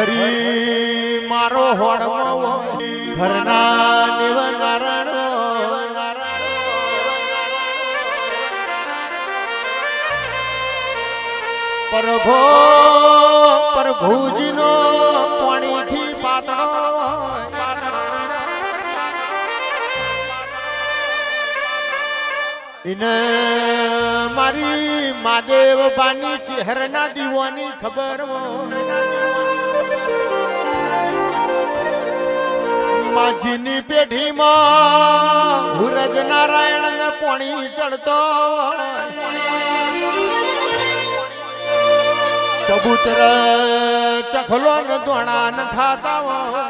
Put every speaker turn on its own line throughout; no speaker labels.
હરી મારો હોડમો ઘરના દેવ નારાયણ પ્રભો પ્રભુજીનો પાણીથી પાતળો ઇને મારી મહાદેવ બાની ચહેરના દીવાની ખબર માજીની પેઢીમાં હુરજ નારાયણ ને પાણી ચડતો કબૂતર ચખલો ને દોણા ન ખાતા હોય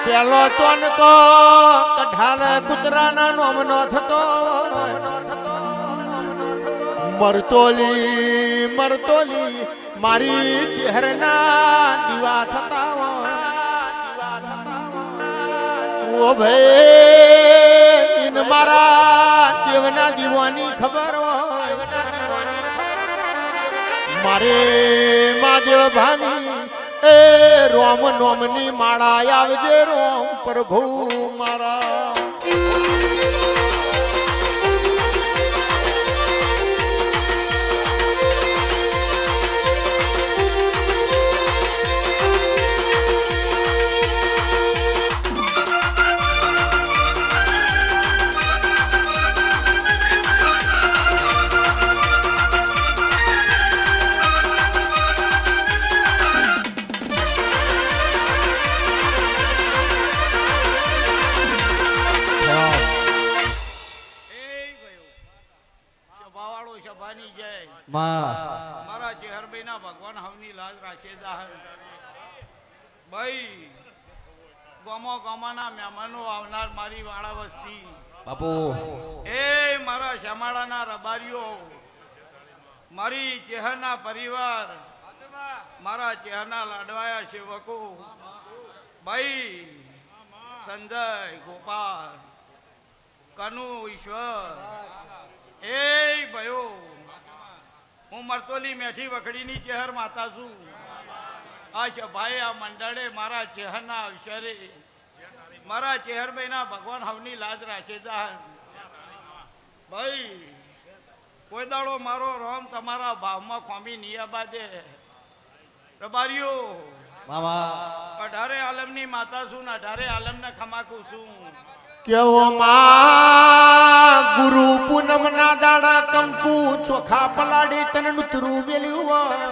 પેલો ચોનકો કઢાલ કૂતરાના નોમનો થતો મરતોલી મરતોલી મારી ચહેરના દીવા થતા ઓ ભાઈ ઇન મારા દેવના દીવાની ખબર હોય મારે મહાદેવ ભાની એ રોમ નોમની માળા આવજે રોમ પ્રભુ મારા
મારા ચેહરભાઈ ના ભગવાન હવની લાજ રાખે જાહર ભાઈ ગોમો ગોમાના મહેમાનો આવનાર મારી વાળા વસ્તી
બાપુ
એ મારા શ્યામાળાના રબારીઓ મારી ચેહરના પરિવાર મારા ચેહરના લાડવાયા સેવકો ભાઈ સંજય ગોપાલ કનુ ઈશ્વર એ ભાઈઓ હું મરતોલી મેઠી વખડીની ચહેર માતા છું આ ભાઈ આ મંડળે મારા ચહેરના અવસરે મારા ચહેરભાઈના ભગવાન હવની લાજ રાખે જાહર ભાઈ કોઈ દાડો મારો રોમ તમારા ભાવમાં ખોમી નિયાબા દે રબારીઓ
મામા
18 આલમની માતા છું ને 18 આલમને ખમાકું છું
કેવો માં ગુરુ પૂનમ ના દાડા કંકુ ચોખા પલાડી તન નુતરું મેલ્યું હોય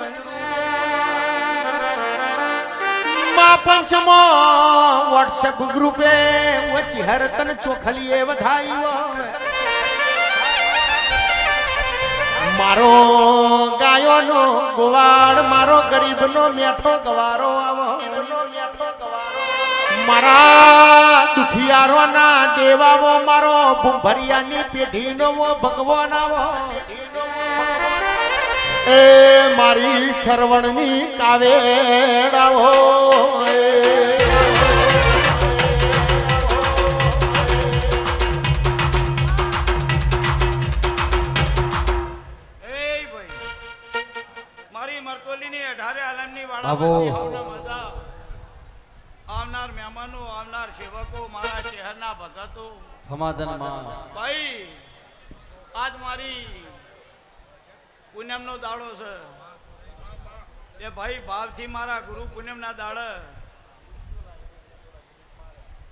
માં પંચમો વોટ્સએપ ગ્રુપે વચી હર તન ચોખલીએ વધાઈ હોય મારો ગાયોનો ગોવાળ મારો ગરીબનો મેઠો ગવારો આવો મારા દુખિયારોના દેવાવો મારો ભુંભરિયાની પેઢીનો ભગવાન આવો એ મારી શરવણની કાવેડાવો
મારી મરતોલીની 18 આલમની વાળા આવનાર મહેમાનો આવનાર સેવકો મારા શહેરના ભગતો ભાઈ આજ મારી પૂનમનો દાડો છે એ ભાઈ ભાવથી મારા ગુરુ પૂનમના દાડે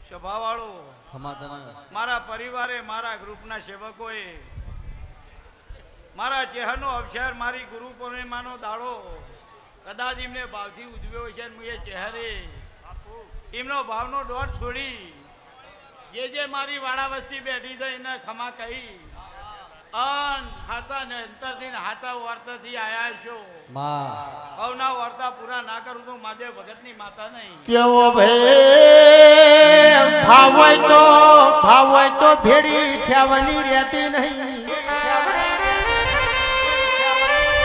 સભાવાળો મારા પરિવારે મારા ગ્રુપના સેવકોએ મારા ચહેરનો અવસર મારી ગુરુ પૂર્ણિમાનો દાડો કદાચ એમને ભાવથી ઉજવ્યો છે હું એ ચહેરે એમનો ભાવનો દોર છોડી જે મારી વાળા વસ્તી બેઠી છે એને ખમા કહી અન હાચા ને અંતરથી હાચા વાર્તાથી આયા છો હવના વાર્તા પૂરા ના કરું તો મહાદેવ ભગતની માતા નહીં
કેવો ભાઈ ભાવ હોય તો ભેડી થવાની રહેતી નહીં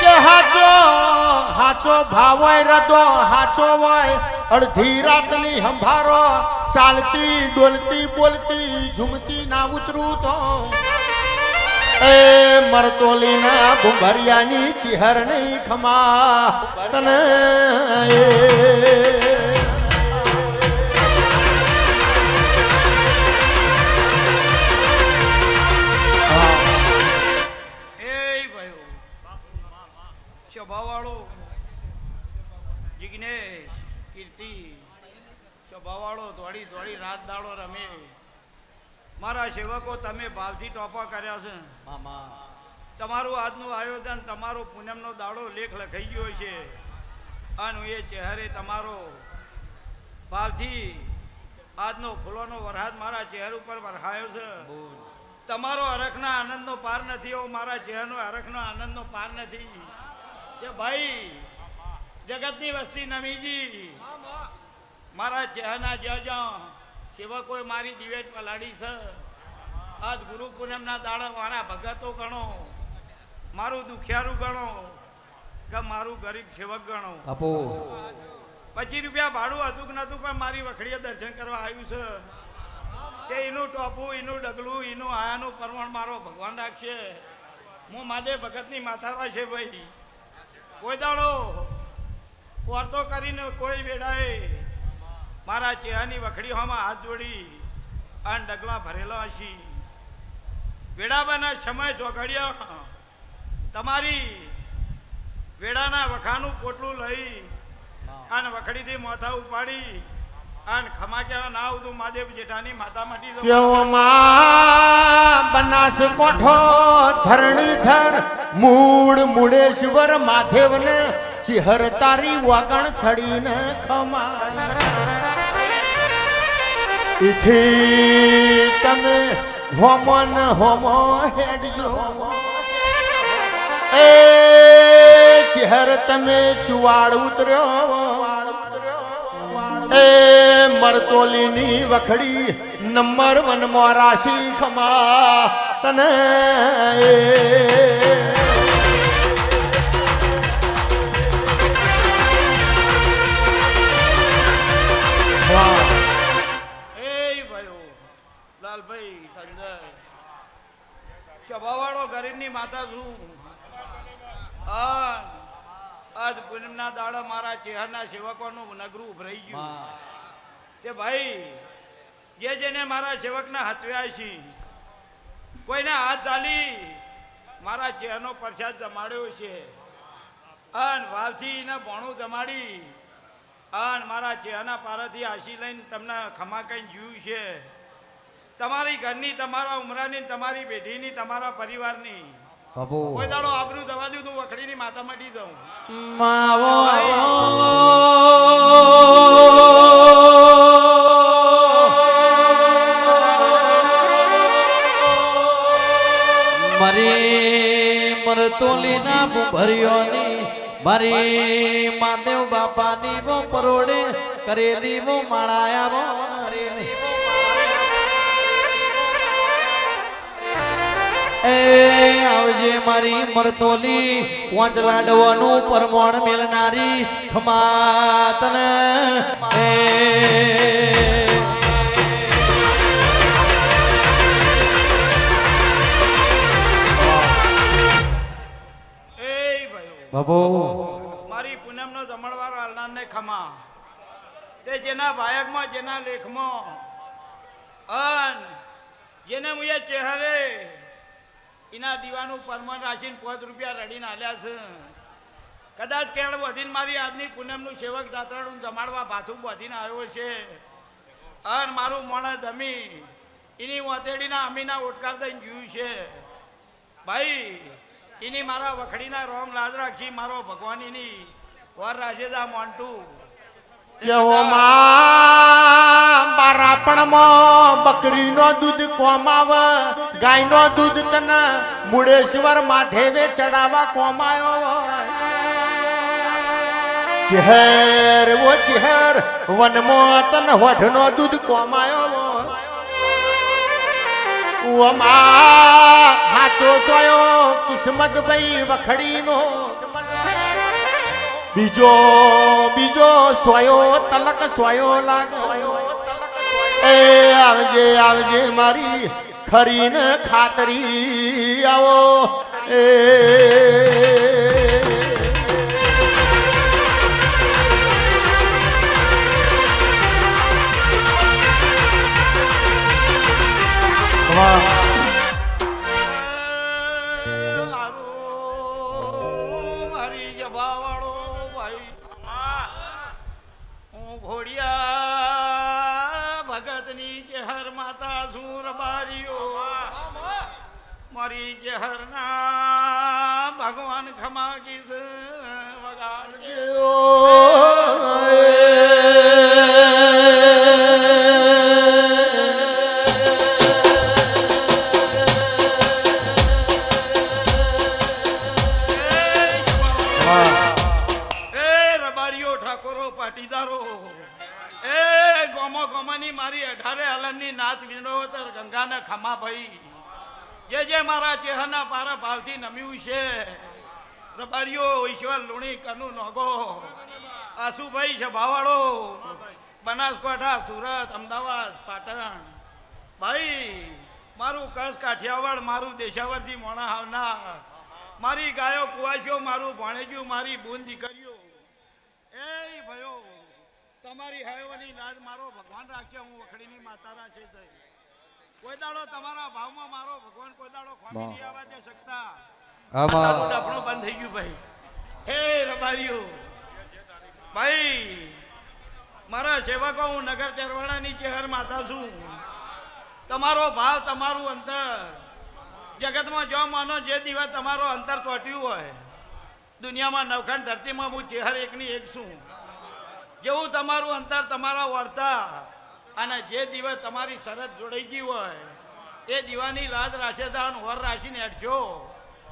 કે હાચો ભાવ હોય રદો હાચો હોય અડધી રાતની સંભારો ચાલતી ડોલતી બોલતી ઝુમતી ના ઉતરું તો એ મરતોલીના ભુંભરિયાની ચિહર નહીં ખમા તને
સ્વભાવવાળો જિગ્નેશ કીર્તિ સ્વભાવવાળો દોડી દોડી રાત દાડો રમે મારા સેવકો તમે ભાવથી ટોપા કર્યા છે તમારું આજનું આયોજન તમારો પૂનમનો દાડો લેખ લખાઈ ગયો છે અને એ ચહેરે તમારો ભાવથી આજનો ફૂલોનો વરસાદ મારા ચહેર ઉપર વરસાયો છે તમારો હરખના આનંદનો પાર નથી એવો મારા ચહેરનો હરખનો આનંદનો પાર નથી કે ભાઈ જગતની વસ્તી નમીજી મારા ચહેરના જ્યાં સેવકોએ મારી દિવેટ પલાડી છે આજ ગુરુ પૂનમના દાડા મારા ભગતો ગણો મારું દુખિયારું ગણો કે મારું ગરીબ સેવક ગણો 25 રૂપિયા ભાડું હતું કે નતું પણ મારી વખડીએ દર્શન કરવા આવ્યું છે તે એનું ટોપું એનું ડગલું એનું આયાનું પરવણ મારો ભગવાન રાખશે હું માદે ભગતની માથા છે ભાઈ કોઈ દાડો વર્તો કરીને કોઈ વેડાએ મારા ચહેરાની વખડીઓમાં હાથ જોડી અને ડગલા ભરેલા હશી વેડાબાના સમય ચોઘડિયા તમારી વેડાના વખાનું પોટલું લઈ અને વખડીથી મોથા ઉપાડી અને ખમાક્યા ના આવતું મહાદેવ જેઠાની માતા માટી
કેવમાં બનાસ કોઠો ધરણીધર મૂળ મુડેશ્વર માધેવને ચિહર તારી વાગણ થડીને ખમા ઇથી તમે હોમો ન હોમો હેડજો એ ચિહર તમે ચુવાડ ઉતર્યો એ મરતોલીની વખડી નંબર 1 માં રાશી ખમા તને
લાલભાઈ સંજય સ્વભાવવાળો ગરીબની માતા છું આજ પૂનમના દાડા મારા ચહેરના સેવકોનું નગરું ઉભરાઈ ગયું કે ભાઈ જેને મારા સેવકના હચવ્યા છે કોઈના હાથ ચાલી મારા ચહેરનો પ્રસાદ જમાડ્યો છે અને ભાવથી એને ભોણું જમાડી અને મારા ચહેરના પારાથી આશી લઈને તમને ખમા કઈ જીવ્યું છે તમારી ઘરની તમારા ઉમરાની તમારી પેઢીની તમારા પરિવારની કોઈ દાડો આબરૂ દવા દઉં તું વખડીની માતા મટી જાઉં
મારી મરતોલીના ભુંભરિયોની મારી મહાદેવ બાપાની વો પરોડે કરેલી વો માળાયા વો નરેલી એ આવજે મારી મરતોલી પાંચ લાડવાનું પરમોણ મેલનારી ખમાતન એ બાબો
મારી પૂનમનો જમણવાર હાલનારને ખમા તે જેના ભાયકમાં જેના લેખમાં અન જેને મુએ ચહેરે એના દીવાનું પરમાન રાખીને 5 રૂપિયા રડીને આલ્યા છે કદાચ કેળ વધીને મારી આજની પૂનમનું સેવક દાતરાનું જમાડવા ભાથું બધીને આવ્યો છે અન મારું મોણા જમી એની વાતેડીના અમીના ઓટકાર દઈને જોયું છે ભાઈ એની મારા વખડીના રોમ લાજ રાખી મારો ભગવાન એની વર રાજેદા મોન્ટું
બારાપણમાં બકરીનો દૂધ કોમાવ ગાયનો દૂધ તને મુડેશ્વર માધેવે ચડાવવા કોમાયો ચહેર વો ચહેર વનમાં તને વઢનો દૂધ કોમાયો હાચો સોયો કિસ્મત ભાઈ વખડીનો બીજો સોયો તલક સોયો લાગે એ આવજે આવજે મારી ખરીને ખાતરી આવો એ
મારી જભાવાળો ભાઈ હું ઘોડિયા ભગતની ચહેર માતા સુર બારીઓ મારી ચહેરના ભગવાન ખમા કીસ વગાડજે પાટીદારો એ ગોમો ગોમાની મારી 18 હલનની નાત વિનોતર ગંગાને ખમા ભાઈ જે મારા ચેહરના પારા ભાવથી નમ્યું છે રબારીઓ ઈશ્વર લુણી કનુ નોગો આસુભાઈ સભાવાળો બનાસકાંઠા સુરત અમદાવાદ પાટણ ભાઈ મારું કસ કાઠિયાવાડ મારું દેશાવરથી મોણા આવનાર મારી ગાયો કુવાશીઓ મારું ભણેજ્યું મારી બૂન દીકરીઓ એ ભયો તમારી હાયોની લાજ મારો ભગવાન રાખશે હું વખડીની માતા રાખે છે કોઈ દાડો તમારા ભાવમાં મારો ભગવાન કોઈ દાડો ખોમી નહીં આવવા દે શકતા આમાં ડફણું બંધ થઈ ગયું ભાઈ હે રબારીઓ ભાઈ મારા સેવકો હું નગર ચરવાણાની ચહેર માતા છું તમારો ભાવ તમારું અંતર જગતમાં જો માનો જે દિવસ તમારો અંતર ચોટ્યું હોય દુનિયામાં નવખંડ ધરતીમાં હું ચહેર એકની એક છું જેવું તમારું અંતર તમારા વર્તા અને જે દિવસ તમારી શરત જોડાઈ ગઈ હોય એ દીવાની લાજ રાશેદાન વર રાશીને હેઠજો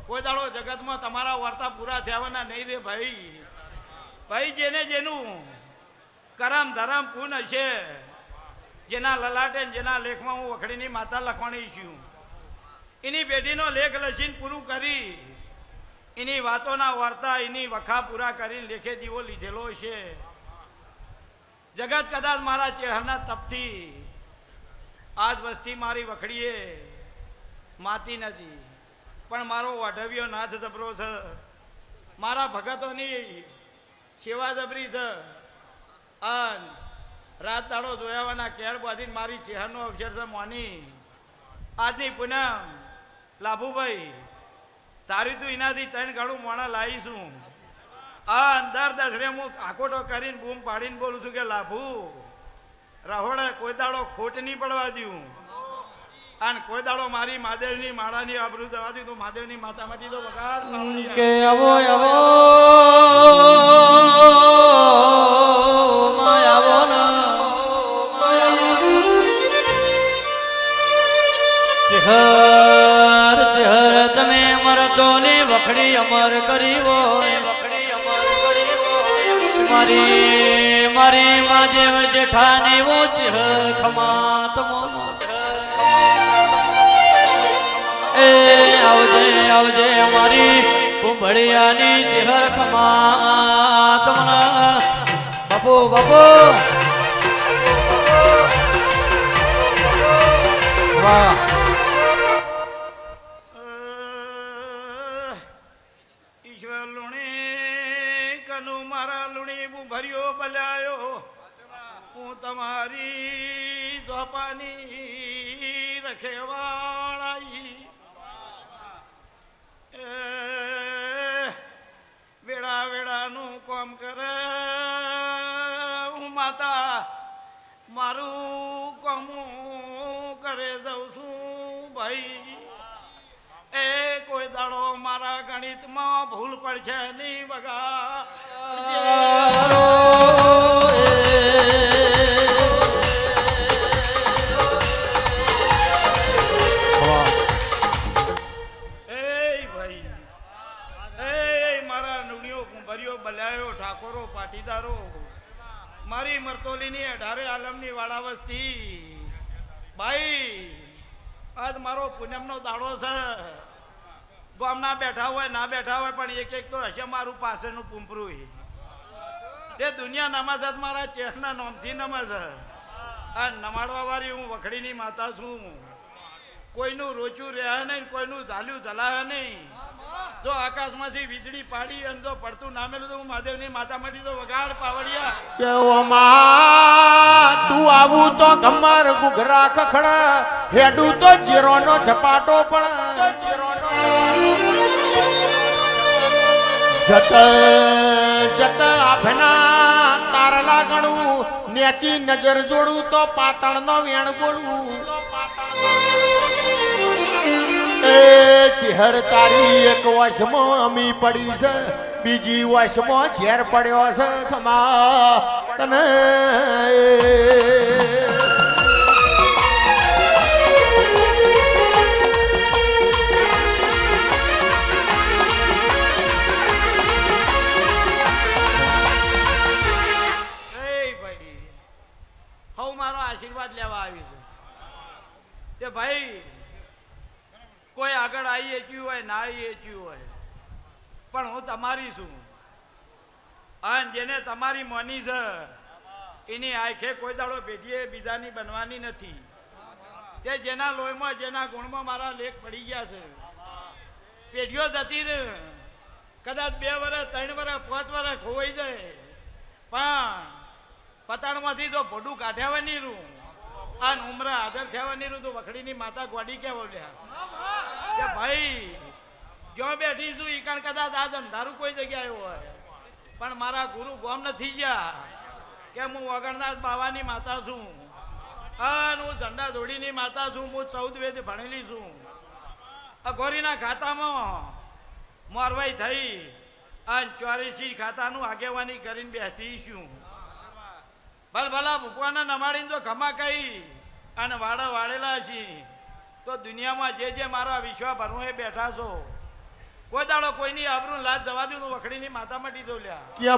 કોઈ દાડો જગતમાં તમારા વર્તા પૂરા થવાના નહીં રે ભાઈ જેને જેનું કરમ ધરમ પૂન હશે જેના લલાટે જેના લેખમાં હું વખડીની માતા લખવાની છું એની પેઢીનો લેખ લખીને પૂરું કરી એની વાતોના વાર્તા એની વખા પૂરા કરીને લેખે દીવો લીધેલો છે જગત કદાચ મારા ચહેરના તપથી આજ વસ્તી મારી વખડીએ માતી નથી પણ મારો વાઢવ્યો નાથ જબરો છે મારા ભગતોની સેવા જબરી છે અન રાત દાડો જોયાવાના કેળ બાંધીને મારી ચહેરનો અક્ષર છે મોની આજની પૂનમ લાભુભાઈ તારી તું એનાથી 3 ગાડું મોણા લાવીશું આ અંદર દસરે હું આકોટો કરીને બૂમ પાડીને બોલું છું કે લાભુ રહોડે કોઈ દાડો ખોટ નહીં પડવા દઉં અને કોઈ દાડો મારી મહાદેવની માળાની આબરૂ જવા દઉં તો મહાદેવની માતામાંથી તો વગાડ
કે આવો આવો આવો ચહર ચહર તમે મરતોની વખડી અમર કરી હોય મારી મારી મહાદેવ જેઠાની વો ચહર ખમા તમો એ આવજે આવજે મારી કુંભળિયાની ચહર ખમા તમના બાપુ બાપુ વાહ
ઈશ્વર લુણી કનુ મારા લુણી હું ભર્યો બલાયો હું તમારી ચોપાની રખેવાળાઈ વેળા વેળાનું કામ કરે હું માતા મારું કામું કરે દઉં છું ભાઈ એ કોઈ દાડો મારા ગણિતમાં ભૂલ પડશે નહીં બગા મારા નુણીઓ કુંભરીઓ બલાયો ઠાકોરો પાટીદારો મારી મરતોલીની 18 આલમની વાળા વસ્તી ભાઈ આજ મારો પૂનમનો દાડો છે ગામના બેઠા હોય ના બેઠા હોય પણ એક એક તો હશે મારું પાસેનું પૂંપરું તે દુનિયા નમાજ મારા ચહેરના નોમથી નમાજ આ નમાડવા વાળી હું વખડીની માતા છું કોઈનું રોચું રહે નહીં, કોઈનું ઝાલ્યું ઝલાહે નહીં. જો આકાશમાંથી વીજળી પાડી અને જો પડતું નામેલું તો હું મહાદેવની માતામાંથી તો વગાડ પાવડિયા.
કેવોમાં તું આવું તો ગમર ગુગરા કખડ હેડું તો જીરોનો ઝપાટો પણ જત જત આભના તારલા ગણું નેચી નજર જોડું તો પાતળનો વેણ બોલવું. એ ચહેર તારી એક વશમાં અમી પડી છે, બીજી વશમાં ઝેર પડ્યો છે ખમા તને.
હવ મારો આશીર્વાદ લેવા આવી છે તે ભાઈ કોઈ આગળ આવી એચ્યું હોય ના આવી એચ્યું હોય પણ હું તમારી છું અને જેને તમારી મોની છે એની આંખે કોઈ દાડો પેઢીએ બીજાની બનવાની નથી. તે જેના લોહીમાં જેના ગુણમાં મારા લેખ પડી ગયા છે પેઢીઓ જતી ને કદાચ 2 વર્ષ 3 વર્ષ 5 વર્ષ ખોવાઈ જાય પણ પતાણમાંથી જો ભોડું કાઢ્યા નહીં રૂ અને ઉમરા હાજર થયા નહીં રૂ તો વખડીની માતા ગોડી કેવો લ્યા કે ભાઈ જો બેઠી છું ઈ કણ કદાચ આજ અંધારું કોઈ જગ્યાએ હોય પણ મારા ગુરુ ગોમ નથી ગયા કે હું વગરનાથ બાવાની માતા છું અને હું ઝંડા જોડીની માતા છું. હું 14 વેદ ભણેલી છું. અઘોરીના ખાતામાં મોરવાઈ થઈ અને 84 ખાતાનું આગેવાની કરીને બેઠી છું. ભલભલા ભૂકવાના નમાડીને જો ખમા કહી અને વાડા વાળેલા છીએ તો દુનિયામાં જે મારા વિશ્વા ભરવું એ બેઠા છો કોઈ દાડો કોઈની આબરૂ લાજ જવા દઉં વખડીની માતા મટી દો લ્યા.
કે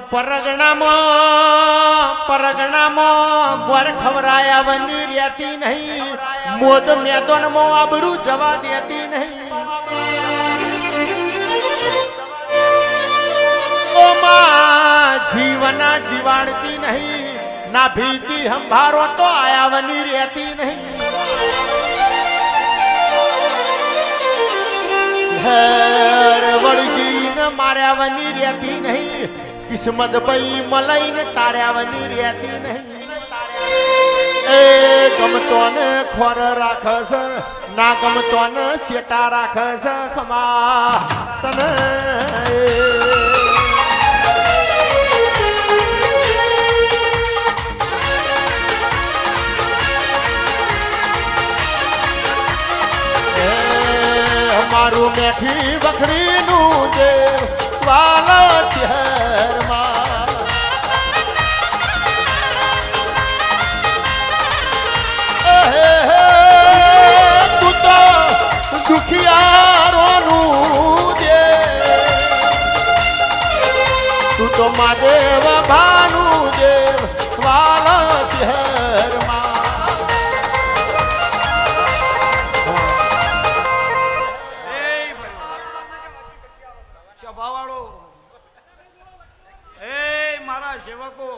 પરગણામાં ગોર ખવરાયા વની રહેતી નહીં, મોદ મેદાનમાં આબરૂ જવા દેતી નહીં. ઓમાં જીવના જીવાડતી નહીં, ના ભીતી હંભારો તો આયાવની રહેતી નહીં. હેર વળજીને માર્યાવની રહેતી નહીં, કિસ્મત ભાઈ મલાઈને તાર્યાવની રહેતી નહીં. એ ગમતો ને ખોર રાખે છે, ના ગમતો ને શેટા રાખે છે ખમા તને. મારું મેઠી વખરીનું જે વાલ ચહેરમાં તું તો દુખિયારોનું જે તું તો મહાદેવ ભાનું જે વાલ ચહેરમાં.
સેવકો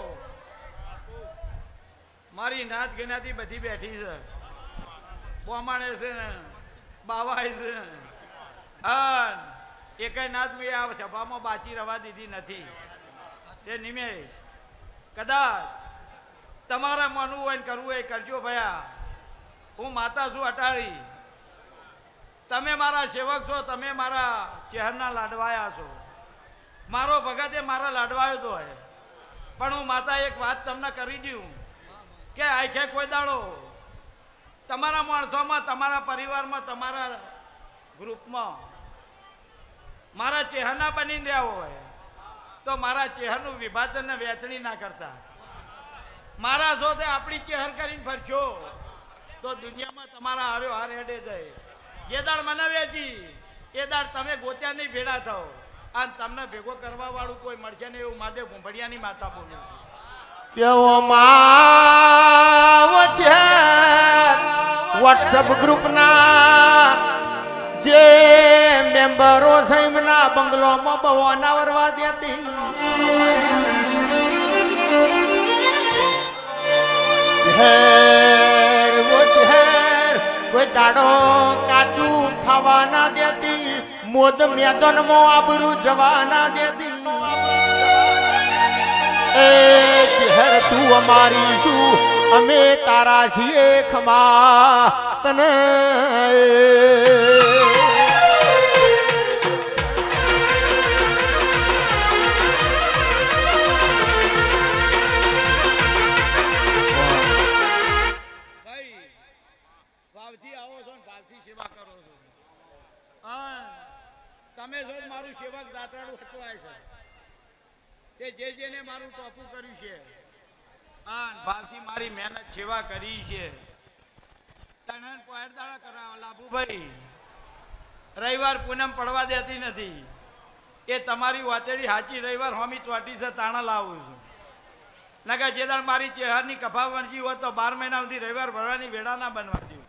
મારી નાત ગનાતી બધી બેઠી છે, બોમાણે છે ને બાવાય છે એકેય નાત મેં આ સભામાં બાચી રવા દીધી નથી. તે નિમેશ કદાચ તમારે માનવું હોય ને કરવું હોય કરજો ભયા. હું માતા છું અટાળી, તમે મારા સેવક છો, તમે મારા ચહેરના લાડવાયા છો. મારો ભગતે મારા લાડવાયો તો હોય પણ હું માતા એક વાત તમને કરી દઉં કે આખે કોઈ દાડો તમારા માણસોમાં, તમારા પરિવારમાં, તમારા ગ્રુપમાં મારા ચહેરના બનીને રહ્યા હોય તો મારા ચહેરનું વિભાજન ને વેચણી ના કરતા. મારા છો તે આપણી ચહેર કરીને ફરશો તો દુનિયામાં તમારા હાર્યો હાર હેડે જાય. જે દાડ મને વેચી એ દાડ તમે ગોત્યા નહીં ભેડા થાવ અને તમને ભેગો કરવા વાળું કોઈ મળશે ને એવું મહાદેવ ભૂંભડિયાની માતા બોલું.
કેવો માવ છે વોટ્સઅપ ગ્રુપના જે મેમ્બરો છે એમના બંગલોમાં બહુ અનાવરવા દેતી. હેર વો હેર કોઈ દાડો કાચું ખાવા ના દેતી, મોદ મેદાનમાં આબરૂ જવા ના દેતી. એ ચહેર તું અમારી શું, અમે તારા છીએ ખમા તને.
ભાઈ ભાવથી આવો છો ને ભાવથી સેવા કરો છો. હા તમે જો મારું સેવક દાતારું હચવાય છે તે જેને મારું ટોપું કર્યું છે, હા ભાવથી મારી મહેનત સેવા કરી છે. તણન પોહેરદાડા કરાવ લાભુભાઈ રવિવાર પૂનમ પડવા દેતી નથી. એ તમારી વાતેડી સાચી રવિવાર હોમી ચોટી છે તાણા લાવું છું. નકા જે દાડ મારી ચહેરની કફા વણજી હોય તો 12 મહિના સુધી રવિવાર ભરવાની વેળા ના બનવાતી.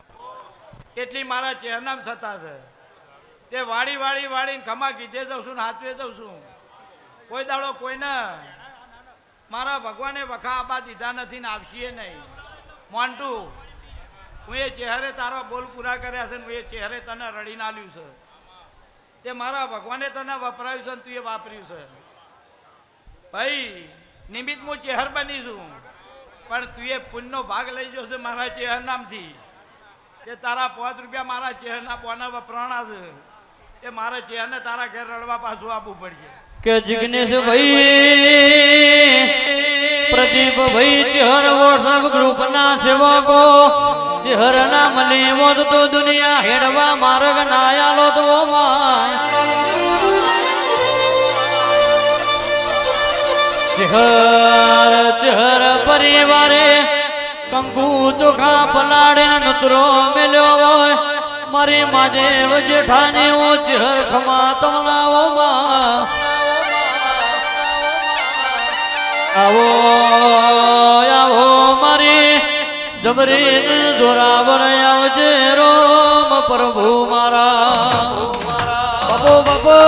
એટલી મારા ચહેરનામ સત્તા છે. તે વાળી વાળી વાળીને ખમા કીધે જઉં છું ને હાથવે જઉં છું. કોઈ દાડો કોઈને મારા ભગવાને વખા આબા દીધા નથી ને આવશીએ નહીં. મોન્ટુ હું એ ચહેરે તારા બોલ પૂરા કર્યા છે ને હું એ ચહેરે તને રડીને આલ્યું છે. તે મારા ભગવાને તને વપરાયું છે ને તું એ વાપર્યું છે. ભાઈ નિમિત્ત હું ચહેર બની છું, પણ તું એ પુણ્યનો ભાગ લઈ જશે મારા ચહેર નામથી. કે તારા 5 રૂપિયા મારા ચહેરના પોના વપરાણા છે. એ મારા ચહેરને તારા ઘેર રડવા પાછું આપવું પડશે.
કે જિગ્નેશ ભાઈ પ્રદીપ ભાઈ ચહર વોટ્સઅપ ગ્રુપ ના સેવકો ચહર ના મળી મોત તો દુનિયા હેડવા માર્ગ ના આલો તો ચહર પરિવારે કંકુ ચોખા પલાડે નતરો મેલ્યો હોય મારી માદેવ જેઠાની ઓ ચહર ખમા તમલાવો માં આવો આવો મારી જબરીન જોરાવર આવજે રોમ પ્રભુ મારા બાબો બાબો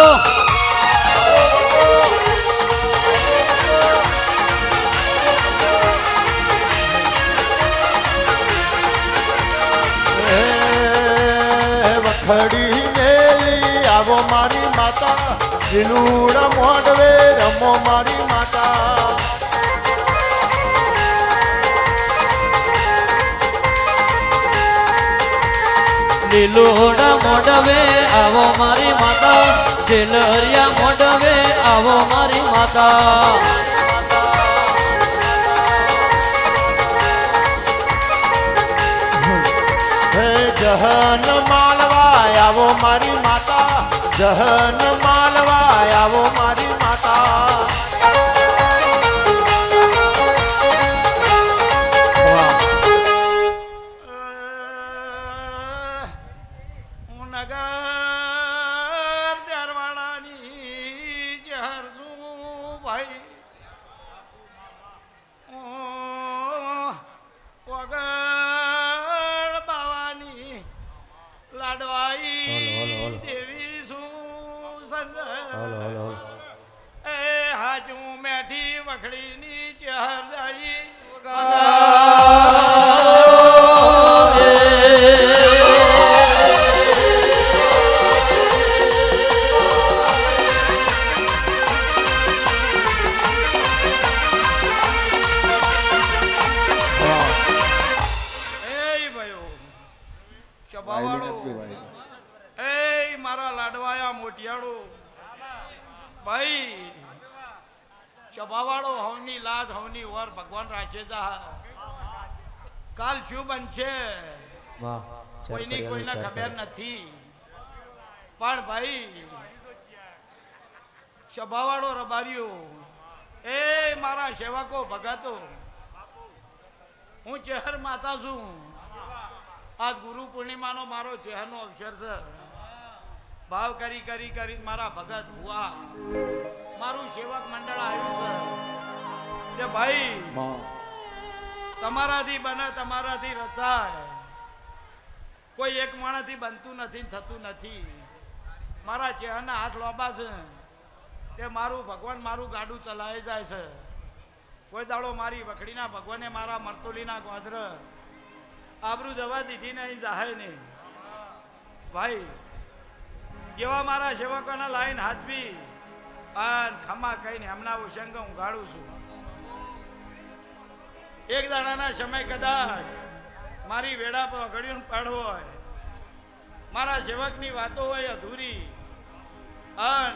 વખડી મેલી આવો મારી માતા, લીલુડ મોડવે રમો મારી માતા.
લીલોડા મોડવે આવો મારી માતા, જેલરિયા મોડવે આવો મારી માતા.
હે જહન માલવા આવો મારી માતા, જહન માલવા આવો મારી માતા.
હું નગર દરવાળાની જહર છું ભાઈ. વગર બાવાની લાડવાઈ દેવી છું સંગ. એ હાજુ મેઠી વખડીની ચહર જાય ભાઈ સભાવાળો હવની લાજ હવની વર ભગવાન રાખે જા. કાલ શું બનશે કોઈની કોઈને ખબર નથી, પણ ભાઈ સભાવાળો રબારીઓ એ મારા સેવકો ભગાતો હું ચહેર માતા છું. આજ ગુરુ પૂર્ણિમાનો મારો ચહેરનો અવસર છે. ભાવ કરી કરી કરી મારા ભગત હુઆ મારું સેવક મંડળ આવ્યું છે. ભાઈ તમારાથી બને તમારાથી રચાય, કોઈ એક માણસથી બનતું નથી થતું નથી. મારા ચહેરના હાથ લોબા છે તે મારું ભગવાન મારું ગાડું ચલાવી જાય છે. કોઈ દાડો મારી વખડીના ભગવાને મારા મરતોલીના ગોધર આબરૂ જવા દીધી નહીં જાહે નહીં. ભાઈ જેવા મારા સેવકોના લાઈન હાથવી અને ખમા કહીને હમણાં ઉસંગ ઊંઘાડું છું. એક દાડાના સમય કદાચ મારી વેડા પર ઘડીયું પાડવો હોય, મારા સેવકની વાતો હોય અધૂરી, અન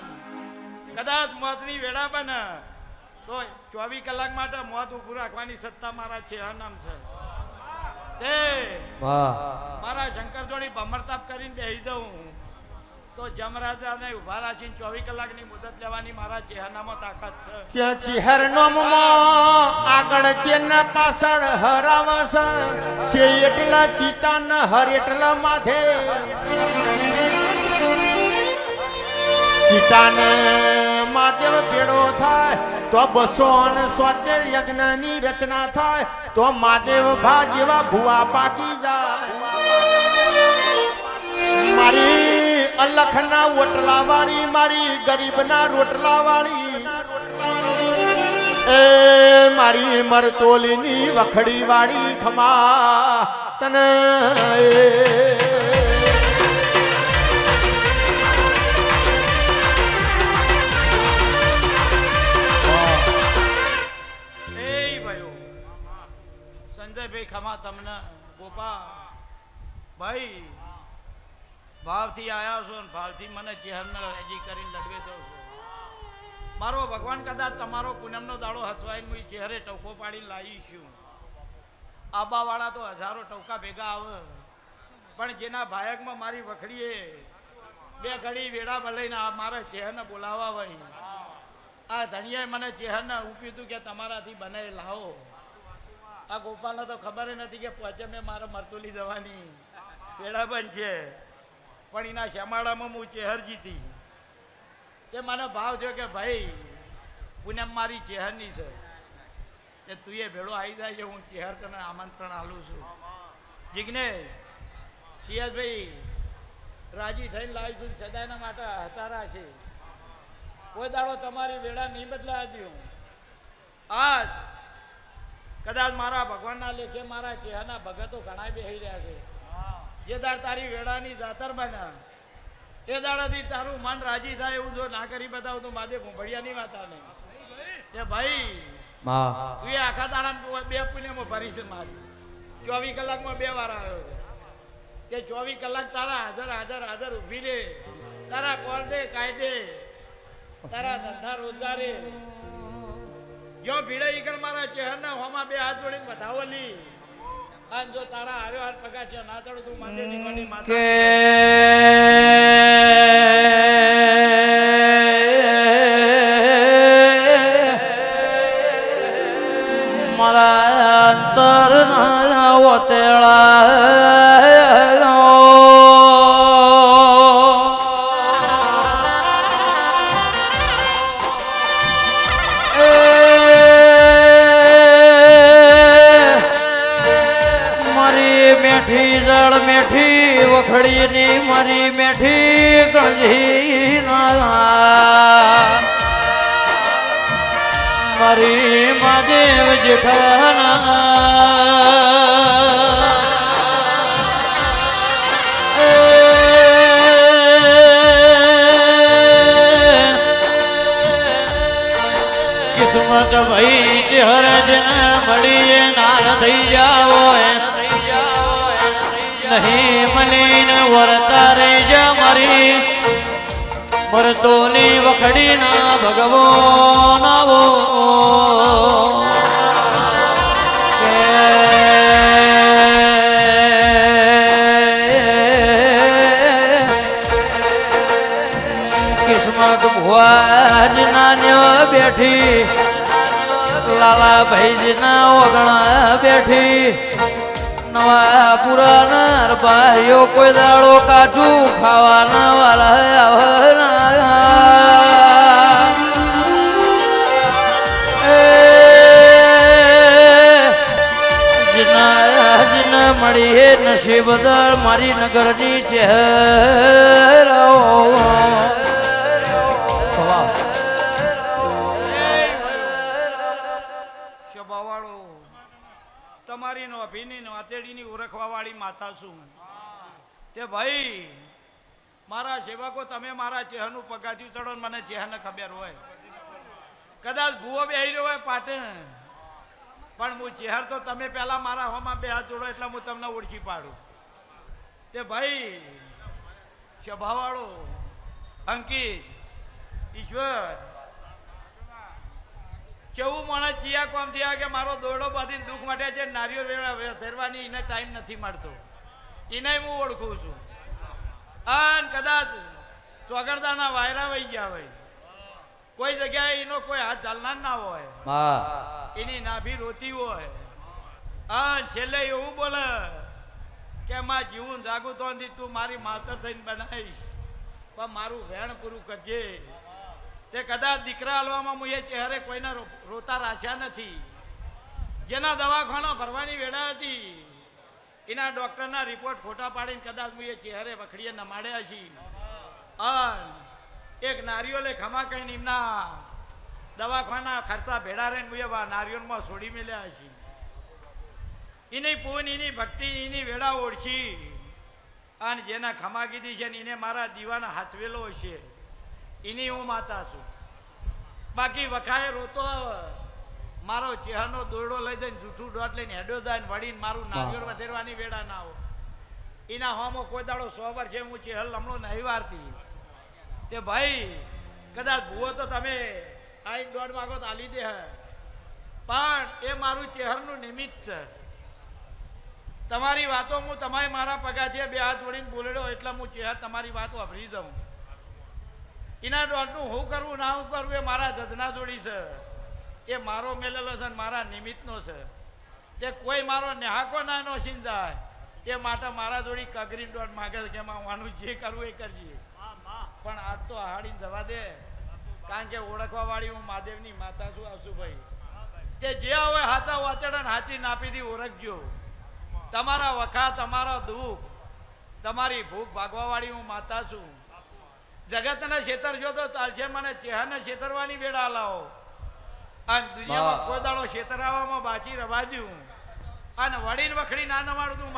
કદાચ મોતની વેડા બને તો 24 કલાક માટે મોત ઊભું રાખવાની સત્તા મારા ચેહરનામ છે. તે મારા શંકર જોડી ભમરતાપ કરીને બેસી જાઉં તો જમરાજાને ઉભા રાખીને 24 કલાકની મુદત લેવાની મારા ચેહરનામાં તાકાત છે.
ત્યાં ચિહર નોમમાં આગળ છે ને પાછળ હરાવસ છે એટલા ચિતા ન હર એટલા માથે સીતાને મહાદેવ ભેળો થાય તો 277 યજ્ઞની રચના થાય તો મહાદેવ ભા જેવા ભુવા પાકી જાય. મારી અલખના ઓટલા વાળી, મારી ગરીબના રોટલા વાળી, એ મારી મરતોલીની વખડી વાળી ખમા તને
સંજયભાઈ ખમા તમને ગોપા ભાઈ ભાવથી આયા છો ને ભાવથી મને ચેહરને રાજી કરીને લડવે દો છો. મારો ભગવાન કદાચ તમારો પૂનમનો દાડો હચવાઈને હું ચેહરે ટવકો પાડીને લાવીશું. આબાવાળા તો હજારો ટવકા ભેગા આવે, પણ જેના ભાયકમાં મારી વખડીએ બે ઘડી વેડા ભલાઈને મારા ચેહરને બોલાવવા હોય. આ ધણિયાએ મને ચેહરને ઉપ્યું હતું કે તમારાથી બનાવી લાવો. આ ગોપાલને તો ખબર નથી કે પહોંચે મેં મારે મરતુલી જવાની વેડા બંધ છે, પણ એના શ્યામાળામાં હું ચેહર જીતી. તે મને ભાવ થયો કે ભાઈ પૂનમ મારી ચેહરની છે, કે તું એ ભેળો આવી જાય છે, હું ચેહર તને આમંત્રણ આલું છું. જિજ્ઞેશ સિયાજભાઈ રાજી થઈને લાવીશું, સદાયના માટે હતારા છે. કોઈ દાડો તમારી વેળા નહીં બદલાવા દઉં. આજ કદાચ મારા ભગવાનના લેખે મારા ચેહરના ભગતો ઘણા બેહી રહ્યા છે. જે દાડ તારી વેળાની જાતર બન્યા એ દાડાથી તારું મન રાજી થાય એવું જો ના કરી બતાવું તો માદે ભૂંભળિયાની વાત આવે કે ભાઈ તું એ આખા દાડા 2 પુણ્યમાં ભરી છે. મારી 24 કલાકમાં 2 વાર આવ્યો છે. તે 24 કલાક તારા હાજર ઊભી રે, તારા કોર્ટે કાયદે, તારા ધંધા રોજગારે જો ભીડે ઈકળ મારા ચહેરના હોમાં 2 હાથ જોડીને વધાવો લી. અને જો તારા હાર્યો હાથ પગા છે ના ચડું તું માંડે ની માતા
મારા અંતર ના ઓતેળા મેઠી વખડીની મારી મેઠી ગણજી મારી મહાદેવ જેઠાના કિસ્મત ભાઈ ચહેર જને મળીએ નાર થઈ જાઓ નહીં મલીન વરતા રે જા મારી મરતોની વખડી ના ભગવો નાવો કિસ્મત ભુવાજ ના બેઠી લાલા ભાઈ ના ઓગણા બેઠી નવા પુરાના ભાઈઓ કોઈ દાડો કાચું ખાવાના વાળા જના મળી હે નસીબ દર મારી નગરની ચહેરા
તમારી નો અભિની નો આતેડીની ઓળખવા વાળી માતા છું. તે ભાઈ મારા સેવકો તમે મારા ચેહરનું પગાથિયું ચડો ને મને ચેહરને ખબર હોય. કદાચ ભૂવો બેહી રહ્યો હોય પાટણ, પણ હું ચેહર તો તમે પહેલા મારા હોમાં બે હાથ જોડો એટલે હું તમને ઓળખી પાડું. તે ભાઈ સ્વભાવવાળો અંકિત ઈશ્વર કેવું મને ચિયા કોમ થયા કે મારો દોરડો બાંધીને દુઃખ માટે છે નારિયેળ વેળા ધરવાની એને ટાઈમ નથી મળતો. એને હું ઓળખું છું. અને કદાચ ચોગરદાના વાયરા વહી ગયા હોય, કોઈ જગ્યાએ એનો કોઈ હાથ ચાલનાર ના હોય, એની નાભી રોતી હોય, અને છેલ્લે એવું બોલે કે માં જીવું જાગું તો તું મારી માતર થઈને બનાવીશ, પણ મારું વેણ પૂરું કરજે. તે કદાચ દીકરા હાલવામાં હું એ ચહેરે કોઈના રોતા રાખ્યા નથી. જેના દવાખાના ભરવાની વેળા હતી એના ડોક્ટરના રિપોર્ટ ખોટા પાડીને કદાચ હું એ ચહેરે વખડીએ નમાડ્યા છીએ. અને એક નારિયોલે ખમા કહીને એમના દવાખાના ખર્ચા ભેડા રહીને હું એ નારિયોલમાં છોડી મેલ્યા છીએ. એની પૂન એની ભક્તિ એની વેળા ઓળખી અને જેના ખમા કીધી છે ને એને મારા દીવાના હાથવેલો છે, એની હું માતા છું. બાકી વખાએ રોતો મારો ચહેરનો દોરડો લઈ જઈને જૂઠું દોટ લઈને હેડો જાય ને વળીને મારું નારિયેળ વધેરવાની વેળા ના હોય. એના હોમો કોઈ દાડો 100 વાર છે હું ચહેર લમણો નહીં વારતી. તે ભાઈ કદાચ ભૂવો તો તમે આઈ દોડ માગો તો આલી દે, પણ એ મારું ચહેરનું નિમિત્ત છે. તમારી વાતો હું તમારે મારા પગાથીએ બે હાથ જોડીને બોલેડો એટલે હું ચહેર તમારી વાતો અભરી દઉં. એના દોડનું હું કરવું ના હું કરવું એ મારા જજના જોડી છે, એ મારો મેલેલો છે, મારા નિમિત્તનો છે. તે કોઈ મારો નેહાકો ના નો સીન જાય એ માટે મારા જોડી કગરીને દોડ માગે છે કે માનું જે કરવું એ કરજે. પણ આજ તો હાડીને જવા દે, કારણ કે ઓળખવા વાળી હું મહાદેવની માતા છું આશુભાઈ. તે જે હોય હાચા વાતેડા હાચી નાપીથી ઓળખજો. તમારા વખા તમારા દુઃખ તમારી ભૂખ ભાગવા વાળી હું માતા છું. જગતને છેતરજો તો ચાલશે, મને ચહેરને છેતરવાની વેળા લાવો. અને દુનિયામાં કોઈ દાડો છેતરાવામાં બાકી રવા દઉં અને વડીને વખડી ના નમાડું તું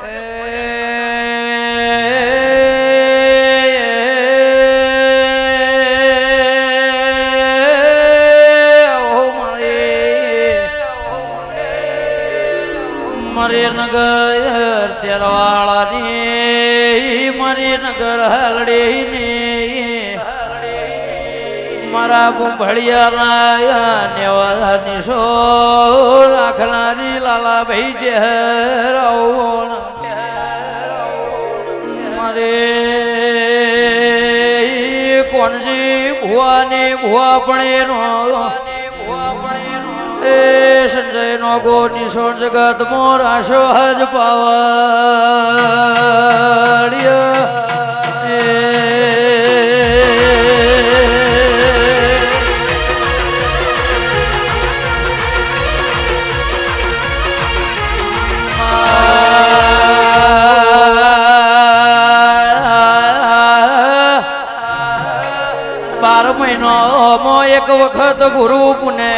મારી નગર તેરવાળાની મારી નગર હલડીની મારા ભૂંભળિયાના નેવાની સો રાખનારી લાલાભાઈ ચહેર મારે કોણજી ભુવાની ભુવા પણ એ સંજય નો ગો નિશો જગત મોર આશો હજ પાવડિય એક વખત ગુરુ પુને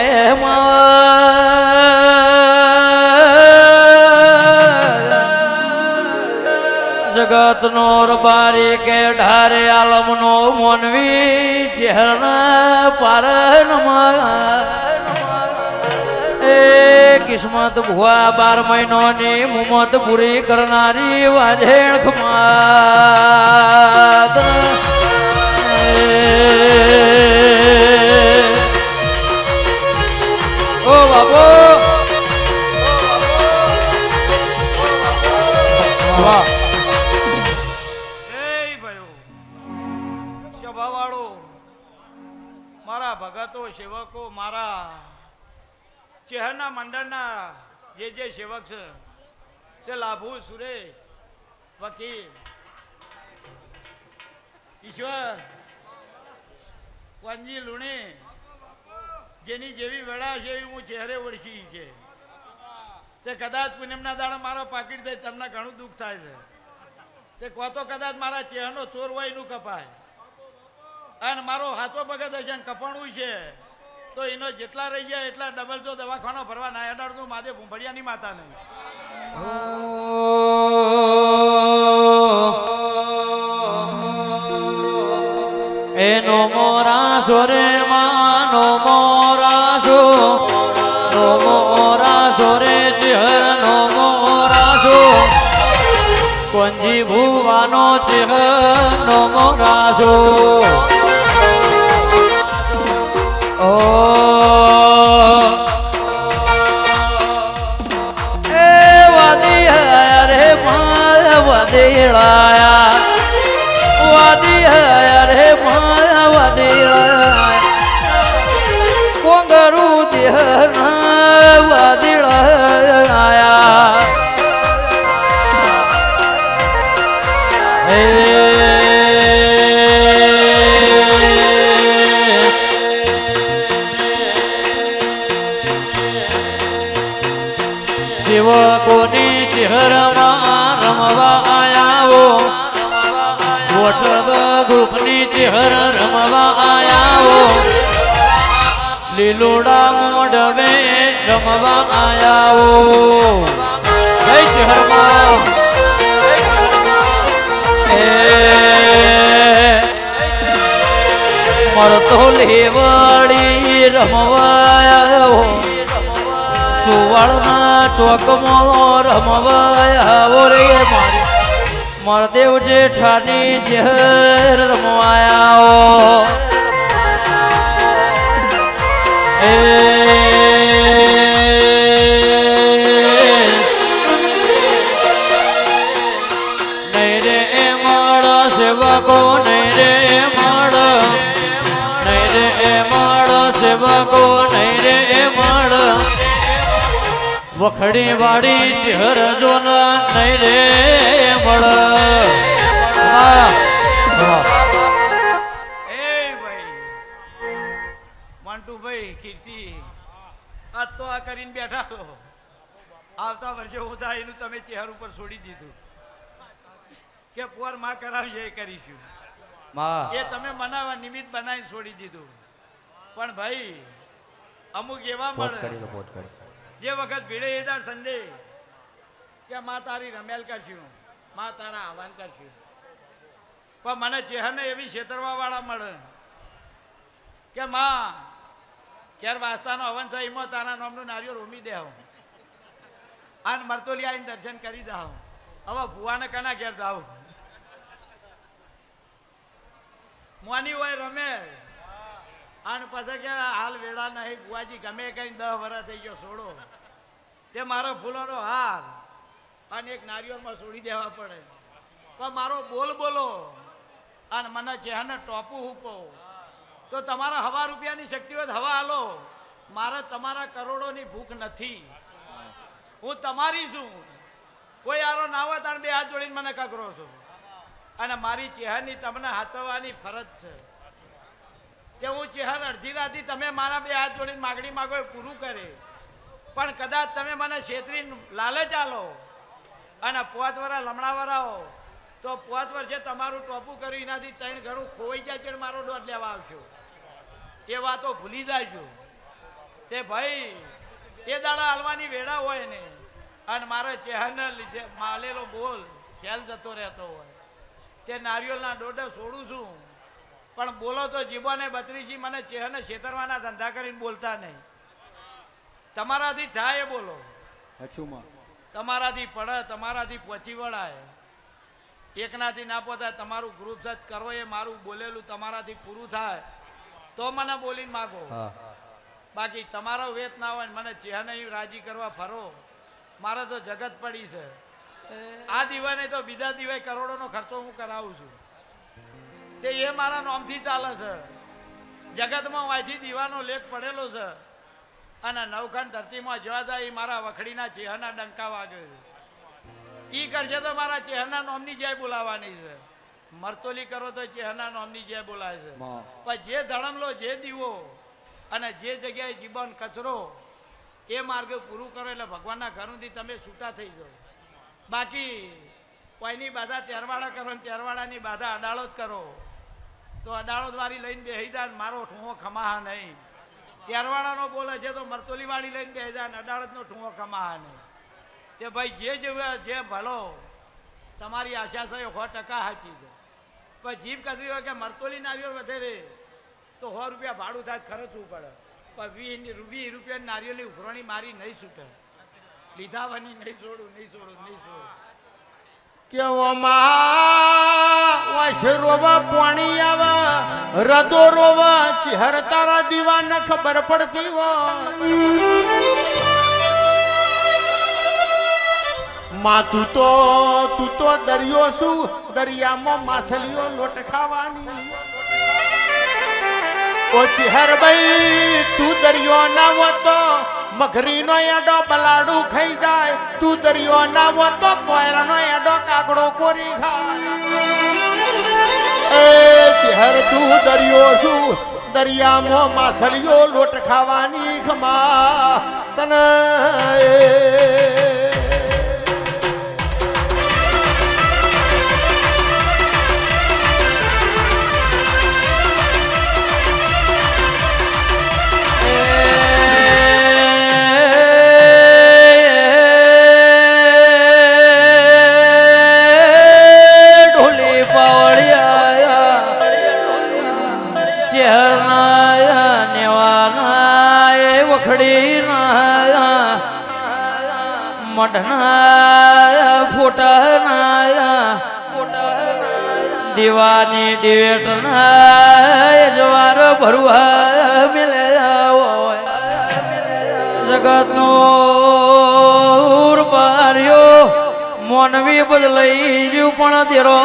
જગત નો રબારી કે ઢારે આલમ નો મોનવી ચહેરના પારન એ કિસ્મત ભુવા 12 મહિનોની મુમત પૂરી કરનારી વાજેણ ખમાદ ઓ બાબો
સ્વભાવવાળો મારા ભગતો સેવકો મારા ચહેરના મંડળના જે સેવક છે તે લાભુ સુરેશ વકીલ ઈશ્વર વાંજી લુણી જેની જેવી વેળા છે એવી હું ચહેરે ઓળખી છે. તે કદાચ પૂનમના દાડા મારો પાકીટ થાય તમને ઘણું દુઃખ થાય છે. તે કહો તો કદાચ મારા ચહેરનો ચોર હોય એનું કપાય અને મારો હાથો ભગત હશે ને કપાણું છે તો એનો જેટલા રહી ગયા એટલા ડબલ જો દવાખાનો ભરવા ના અડાડતું માદે ભૂંભળિયાની માતા નહીં.
એ નો મોરા સોરે માં નો મોરા છો નો મોરા સોરે ચિહર નો મોરા છો કોંજી ભુવાનો ચિહર નો મોરા છો ઓ એ વાદી રે માયા વાદીળાયા વાદી રે માયા વાદીળાયા કોંગરું દેહના વાદીળાયા શિવ કોની ચહેરમાં રમવા આયાવો વોટસપ ગ્રુપની ચહેર રમવા આયાવો લીલોડા મોઢવે રમવા આયાવો જય ચહેરમાં મરતો લેવડી રમવાયાવો સુવર્ણ ચોકમાં રમવાયાવો રે મારી મરદેવ જેઠાની ચહેર રમવાયાવો નહીં રે મળ સેવકો નહીં રે મળ નહીં રે મળ સેવકો નહીં રે મળ વખડી વાળી ચહેર જોન નહીં રે મળ
મોન્ટુભાઈ કીર્તિ આજ તો આ કરીને બેઠા છો આવતા વર્ષે હું થાય એનું તમે ચહેર ઉપર છોડી દીધું કે પોર માં કરાવશે એ કરીશું એ તમે મનાવા નિમિત્ત બનાવીને છોડી દીધું પણ ભાઈ અમુક એવા મળે જે વખત ભીડે એદાર સંદેહ કે માં તારી રમેલ કરશું માં તારા આહવાન કરશું પણ મને ચહેરને એવી છેતરવા વાળા મળે કે માં ક્યારે વાસ્તાનો હવન છે એમાં તારા નામનું નારિયેળ રોમી દે આન મરતોલી આવીને દર્શન કરી જાઓ હવે ભુવાને કના ઘેર જાઓ મોની હોય રમે આન પછી કે હાલ વેળા નહીં ભુવાજી ગમે કઈ 10 વર્ષ થઈ ગયો છોડો તે મારો ફૂલોનો હાર અને એક નારિયેળમાં છોડી દેવા પડે પણ મારો બોલ બોલો અને મને ચહેરને ટોપું હૂપો તો તમારા હવા રૂપિયાની શક્તિ હોય હવા હાલો મારે તમારા કરોડોની ભૂખ નથી હું તમારી છું કોઈ આરો ના હોય તાણ બે હાથ જોડીને મને કકરો છો અને મારી ચહેરની તમને હાચવવાની ફરજ છે કે હું ચહેર અડધી રાતી તમે મારા બે હાથ જોડીને માગણી માગો એ પૂરું કરે પણ કદાચ તમે મને છેતરી લાલચ આલો અને 5 વર્ષ લમણાવરાઓ તો 5 વર્ષે તમારું ટોપું કર્યું એનાથી 3 ઘણું ખોવાઈ જાય છે મારો દોઢ લેવા આવશો એ વાતો ભૂલી જાયજો તે ભાઈ એ દાડા હાલવાની વેળા હોય ને અને મારા ચહેરને લીધે માલેલો બોલ ખેલ જતો રહેતો હોય તે નારિયેળના દોઢે છોડું છું પણ બોલો તો જીબોને બત્રીસી મને ચહેરને છેતરવાના ધંધા કરીને બોલતા નહીં તમારાથી થાય એ બોલો તમારાથી પડે તમારાથી પહોંચી વળાય એકનાથી ના પહોંચાય તમારું ગ્રુપ સર્ચ કરો એ મારું બોલેલું તમારાથી પૂરું થાય તો મને બોલીને માગો બાકી તમારો વેત ના હોય મને ચહેરને રાજી કરવા ફરો મારે તો જગત પડી છે આ દીવાને તો બીજા દીવાય કરોડોનો ખર્ચો હું કરાવું છું તે એ મારા નામથી ચાલે છે જગતમાં વાંચી દીવાનો લેખ પડેલો છે અને નવખંડ ધરતીમાં જવા જાય એ મારા વખડીના ચહેરના ડંકા વાગે છે ઈ કરશે તો મારા ચહેરના નામની જય બોલાવાની છે મરતોલી કરો તો ચહેરના નામની જય બોલાય છે પણ જે ધડમલો જે દીવો અને જે જગ્યાએ જીવન કચરો એ માર્ગ પૂરું કરો એટલે ભગવાનના ઘરથી તમે છૂટા થઈ જાઓ બાકી કોઈની બાધા તેરવાડા કરો ને તેરવાડાની બાધા અડાળો જ કરો તો અડાળો દ્વારી લઈને બેસી જાય મારો ઠૂંહો ખમાહા નહીં તેરવાડાનો બોલે છે તો મરતોલી વાળી લઈને બેસી જાય ને અડાળતનો ઠૂંહો ખમાહા નહીં તે ભાઈ જે ભલો તમારી આશા છે 100% સાચી છે પણ જીભ કદરી હોય કે મરતોલી નારિયેળ વધેરે તો 100 રૂપિયા ભાડું થાય ખર્ચવું પડે, પણ 20 રૂપિયા નારિયેળની ઉઘરાણી મારી નહીં છૂટે. લીધા વાની નહીં છોડું.
કેવામાં વશરોવા પાણી આવે રદો રોવા ચહેર તારા દીવાને ખબર પડતી હોય માં તું તો દરિયો શું દરિયામાં માછલીઓ લોટ ખાવાની ઓ ચહેર ભાઈ તું દરિયો ના હોતો મગરીનો એડો બલાડું ખાઈ જાય, તું દરિયો ના હોતો કોયલનો એડો કાગડો કોરી ખાય. એ ચહેર તું દરિયો શું દરિયામાં માછલીઓ લોટ ખાવાની ખમા તને
દીવાની દિવેટ જવાર ભરવા મિલે જગત નો મોનવી બદલાઈ જ્યું પણ દેરો